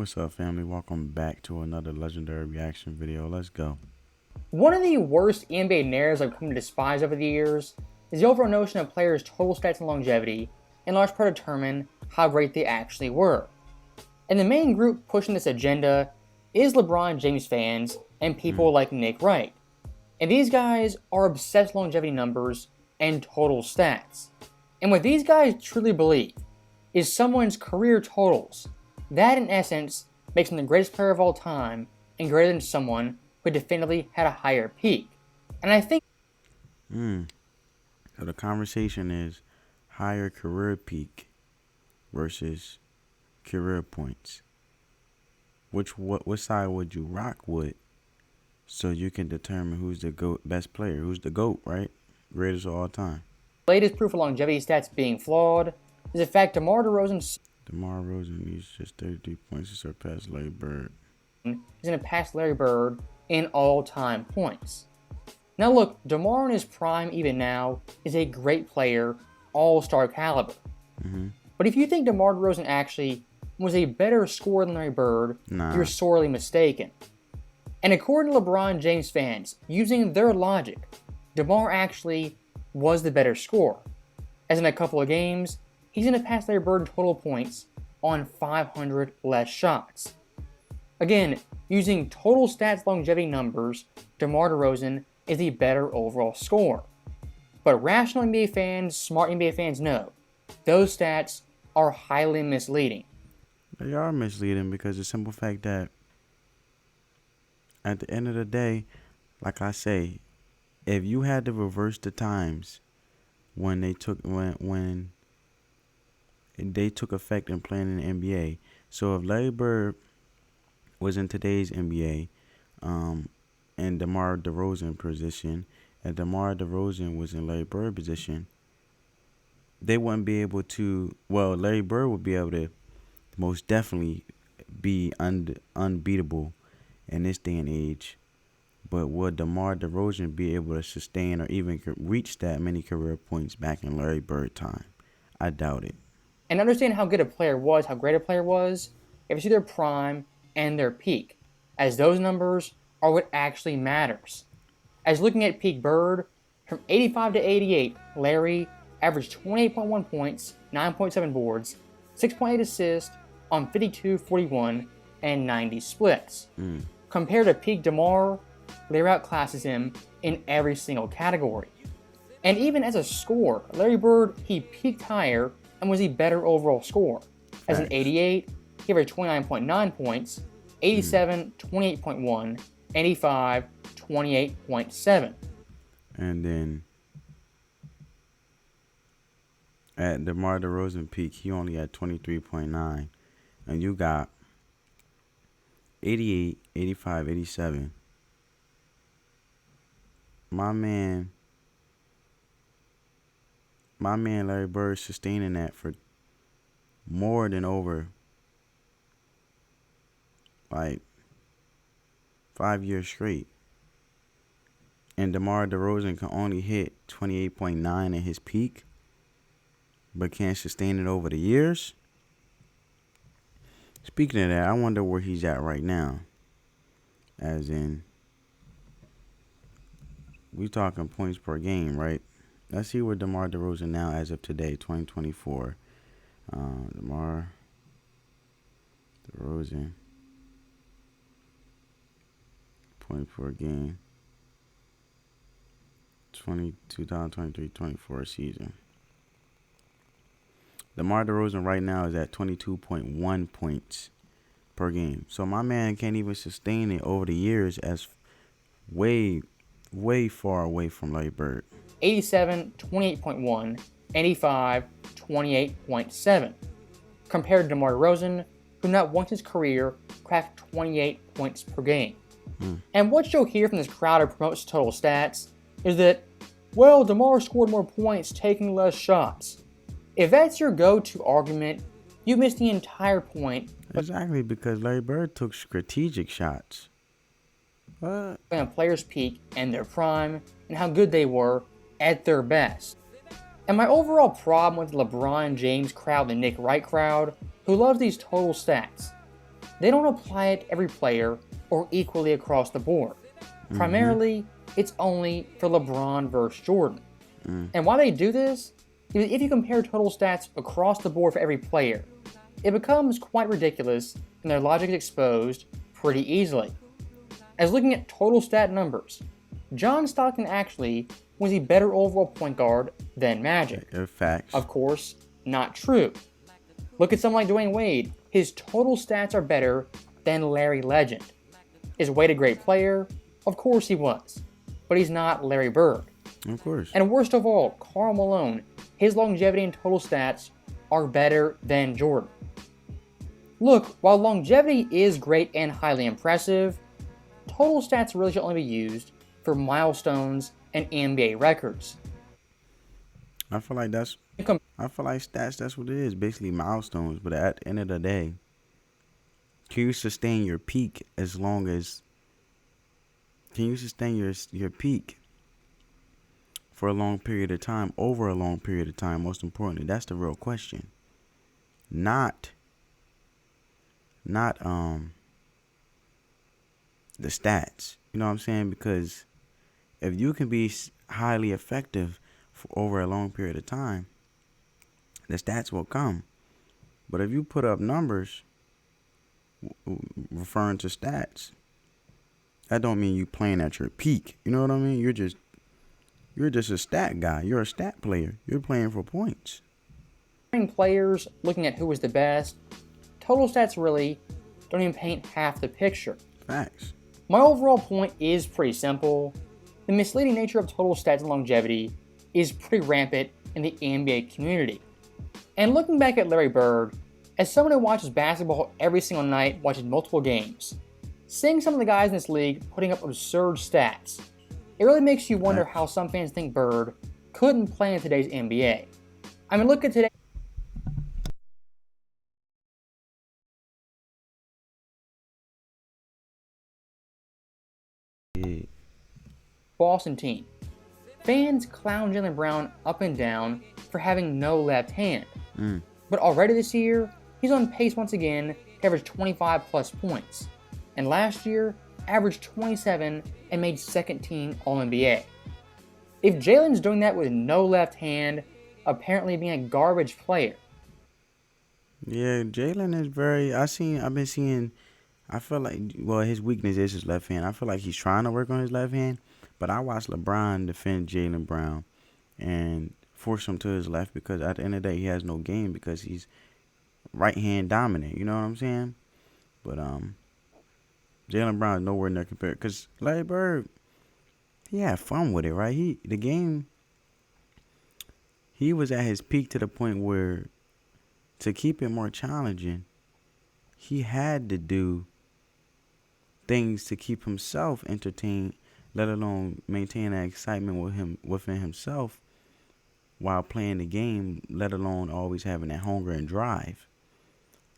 What's up, family? Welcome back to another legendary reaction video. Let's go. One of the worst NBA narratives I've come to despise over the years is the overall notion of players' total stats and longevity, in large part determine how great they actually were. And the main group pushing this agenda is LeBron James fans and people like Nick Wright. And these guys are obsessed with longevity numbers and total stats. And what these guys truly believe is someone's career totals. That, in essence, makes him the greatest player of all time and greater than someone who definitively had a higher peak. And I think... So the conversation is higher career peak versus career points. What side would you rock with so you can determine who's the best player, who's the GOAT, right? Greatest of all time. The latest proof of longevity stats being flawed is the fact DeMar DeRozan needs just 33 points to surpass Larry Bird. Is going to pass Larry Bird in all-time points. Now look, DeMar in his prime even now is a great player, all-star caliber. But if you think DeMar DeRozan actually was a better scorer than Larry Bird, you're sorely mistaken. And according to LeBron James fans, using their logic, DeMar actually was the better scorer. As in a couple of games, he's going to pass Larry Bird in total points on 500 less shots. Again, using total stats longevity numbers, DeMar DeRozan is the better overall scorer. But rational NBA fans, smart NBA fans know, those stats are highly misleading. They are misleading because the simple fact that at the end of the day, like I say, if you had to reverse the times when they took effect in playing in the NBA. So if Larry Bird was in today's NBA, and DeMar DeRozan position, and DeMar DeRozan was in Larry Bird position, they wouldn't be able to. Well, Larry Bird would be able to most definitely be unbeatable in this day and age. But would DeMar DeRozan be able to sustain or even reach that many career points back in Larry Bird time? I doubt it. And understand how good a player was, how great a player was, if you see their prime and their peak, as those numbers are what actually matters. As looking at peak Bird, from 85 to 88, Larry averaged 28.1 points, 9.7 boards, 6.8 assists on 52, 41, and 90 splits. Compared to peak DeMar, Larry outclasses him in every single category. And even as a scorer, Larry Bird, he peaked higher and was a better overall scorer. As an 88, he averaged 29.9 points, 87, 28.1, 85, 28.7. And then at DeMar DeRozan peak, he only had 23.9. And you got 88, 85, 87. My man Larry Bird sustaining that for more than over like 5 years straight. And DeMar DeRozan can only hit 28.9 in his peak, but can't sustain it over the years. Speaking of that, I wonder where he's at right now. As in, we talking points per game, right? Let's see where DeMar DeRozan now as of today, 2024. DeMar DeRozan. Point per game. 2023-24 season. DeMar DeRozan right now is at 22.1 points per game. So my man can't even sustain it over the years, as way far away from Larry Bird. 87, 28.1, 85, 28.7. Compared to DeMar DeRozan, who not once in his career cracked 28 points per game. And what you'll hear from this crowd who promotes total stats is that, well, DeMar scored more points taking less shots. If that's your go-to argument, you miss the entire point. Exactly, because Larry Bird took strategic shots. What? A player's peak and their prime, and how good they were at their best. And my overall problem with the LeBron James crowd, the Nick Wright crowd, who loves these total stats, they don't apply it to every player or equally across the board. Primarily, it's only for LeBron versus Jordan. And why they do this is if you compare total stats across the board for every player, it becomes quite ridiculous and their logic is exposed pretty easily. As looking at total stat numbers, John Stockton actually was a better overall point guard than Magic. Facts. Of course, not true. Look at someone like Dwayne Wade. His total stats are better than Larry Legend. Is Wade a great player? Of course he was. But he's not Larry Bird. Of course. And worst of all, Karl Malone. His longevity and total stats are better than Jordan. Look, while longevity is great and highly impressive, total stats really should only be used for milestones and NBA records. I feel like stats, that's what it is, basically milestones. But at the end of the day, can you sustain your peak your peak for a long period of time, over a long period of time? Most importantly, that's the real question. Not the stats. You know what I'm saying? Because if you can be highly effective for over a long period of time, the stats will come. But if you put up numbers referring to stats, that don't mean you playing at your peak. You know what I mean? You're just a stat guy. You're a stat player. You're playing for points. Players, looking at who was the best, total stats really don't even paint half the picture. Facts. My overall point is pretty simple. The misleading nature of total stats and longevity is pretty rampant in the NBA community. And looking back at Larry Bird, as someone who watches basketball every single night, watches multiple games, seeing some of the guys in this league putting up absurd stats, it really makes you wonder how some fans think Bird couldn't play in today's NBA. I mean, look at today. Boston team. Fans clown Jaylen Brown up and down for having no left hand. But already this year, he's on pace once again to average 25 plus points. And last year, averaged 27 and made second team All-NBA. If Jaylen's doing that with no left hand, apparently being a garbage player. Yeah, Jaylen is I feel like, his weakness is his left hand. I feel like he's trying to work on his left hand, but I watched LeBron defend Jaylen Brown and force him to his left because at the end of the day, he has no game because he's right hand dominant. You know what I'm saying? But Jaylen Brown is nowhere near compared because Larry Bird, he had fun with it, right? He was at his peak to the point where to keep it more challenging, he had to do things to keep himself entertained, let alone maintain that excitement within himself while playing the game, let alone always having that hunger and drive.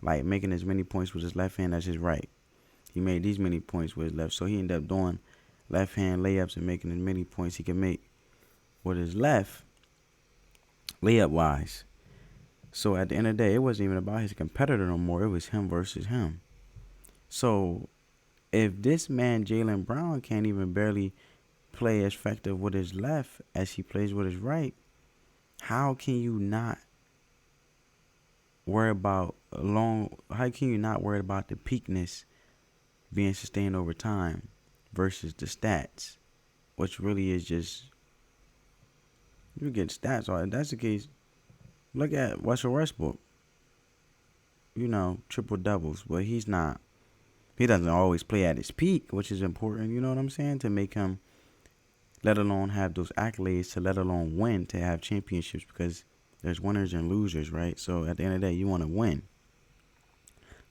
Like making as many points with his left hand as his right. He made these many points with his left, so he ended up doing left hand layups and making as many points he could make with his left, layup wise. So at the end of the day, it wasn't even about his competitor no more. It was him versus him. So if this man, Jaylen Brown, can't even barely play as effective with his left as he plays with his right, how can you not worry about the peakness being sustained over time versus the stats, which really is just, you get stats. If that's the case, look at Russell Westbrook. Triple doubles, but he doesn't always play at his peak, which is important, you know what I'm saying, to make him, let alone have those accolades, to let alone win, to have championships, because there's winners and losers, right? So at the end of the day, you want to win.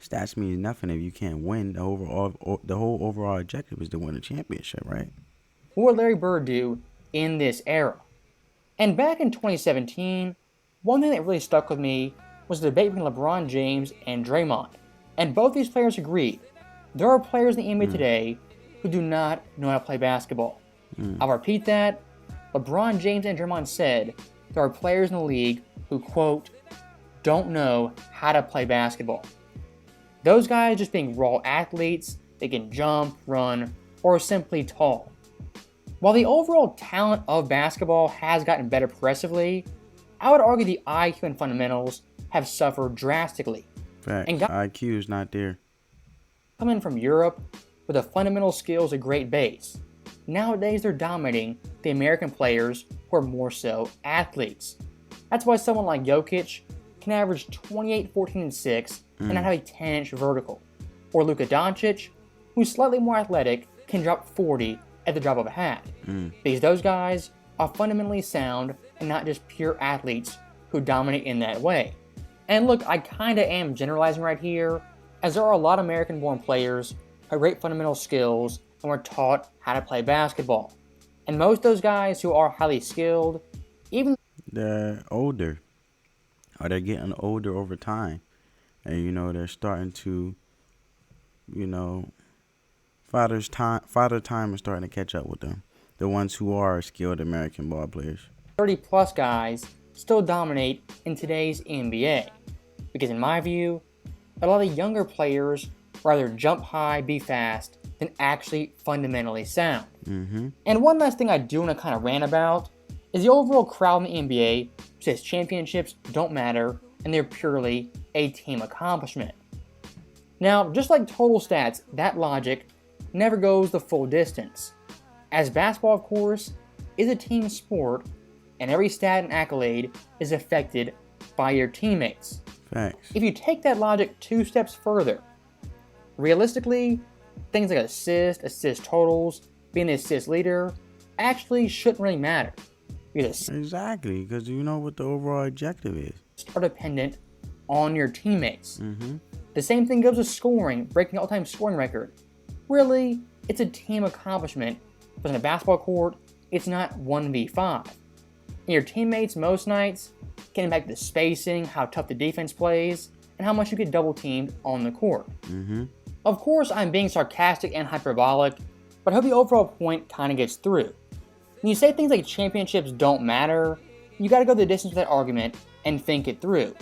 Stats means nothing if you can't win. The whole overall objective is to win a championship, right? What would Larry Bird do in this era? And back in 2017, one thing that really stuck with me was the debate between LeBron James and Draymond. And both these players agreed. There are players in the NBA today who do not know how to play basketball. I'll repeat that. LeBron James and Draymond said there are players in the league who, quote, don't know how to play basketball. Those guys just being raw athletes, they can jump, run, or are simply tall. While the overall talent of basketball has gotten better progressively, I would argue the IQ and fundamentals have suffered drastically. And Facts. guys IQ is not there. coming from Europe with the fundamental skills a great base, nowadays they're dominating the American players who are more so athletes. That's why someone like Jokic can average 28, 14, and 6 and not have a 10-inch vertical. Or Luka Doncic, who's slightly more athletic, can drop 40 at the drop of a hat. Because those guys are fundamentally sound and not just pure athletes who dominate in that way. And look, I kinda am generalizing right here, as there are a lot of American-born players who have great fundamental skills and were taught how to play basketball. And most of those guys who are highly skilled, even They're older, or they're getting older over time, and they're starting to, you know, father time is starting to catch up with them. The ones who are skilled American ball players. 30 plus guys still dominate in today's NBA. Because in my view, a lot of younger players rather jump high, be fast, than actually fundamentally sound. And one last thing I do want to kind of rant about is the overall crowd in the NBA says championships don't matter and they're purely a team accomplishment. Now, just like total stats, that logic never goes the full distance. As basketball, of course, is a team sport, and every stat and accolade is affected by your teammates. Facts. If you take that logic 2 steps further, realistically, things like assist totals, being the assist leader, actually shouldn't really matter. Because Exactly, because you know what the overall objective is. assists are dependent on your teammates. The same thing goes with scoring, breaking all-time scoring record. Really, it's a team accomplishment, but in a basketball court, it's not 1v5. And your teammates most nights can impact the spacing, how tough the defense plays, and how much you get double teamed on the court. Of course, I'm being sarcastic and hyperbolic, but I hope the overall point kind of gets through. When you say things like championships don't matter, you gotta go the distance with that argument and think it through.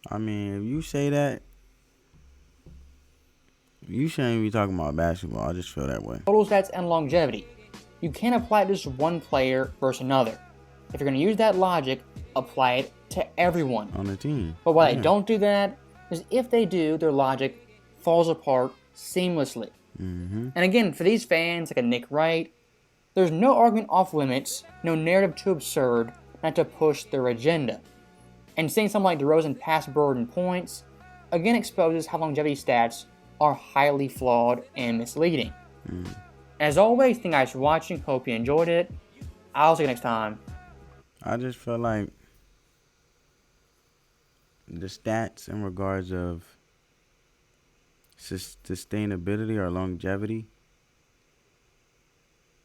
I mean, if you say that, you shouldn't be talking about basketball. I just feel that way. Total stats and longevity. You can't apply it to just one player versus another. If you're gonna use that logic, apply it to everyone. On the team. But why they don't do that is if they do, their logic falls apart seamlessly. And again, for these fans like a Nick Wright, there's no argument off limits, no narrative too absurd not to push their agenda. And seeing someone like DeRozan pass Bird in points, again exposes how longevity stats are highly flawed and misleading. As always, thank you guys for watching, hope you enjoyed it. I'll see you next time. I just feel like the stats in regards of sustainability or longevity,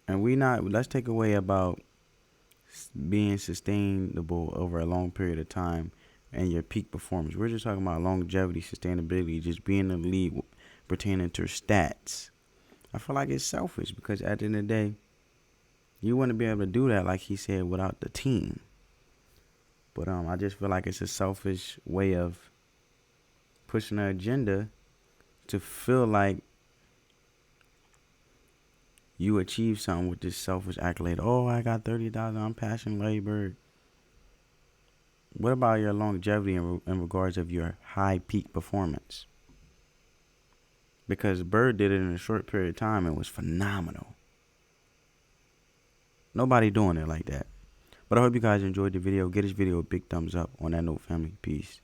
and let's take away about being sustainable over a long period of time and your peak performance. We're just talking about longevity, sustainability, just being elite pertaining to stats. I feel like it's selfish because at the end of the day, you wouldn't be able to do that, like he said, without the team. But I just feel like it's a selfish way of pushing an agenda to feel like you achieve something with this selfish accolade. Oh, I got 30,000. I'm passing Larry Bird. What about your longevity in regards of your high peak performance? Because Bird did it in a short period of time and was phenomenal. Nobody doing it like that. But I hope you guys enjoyed the video. Give this video a big thumbs up. On that note, family, peace.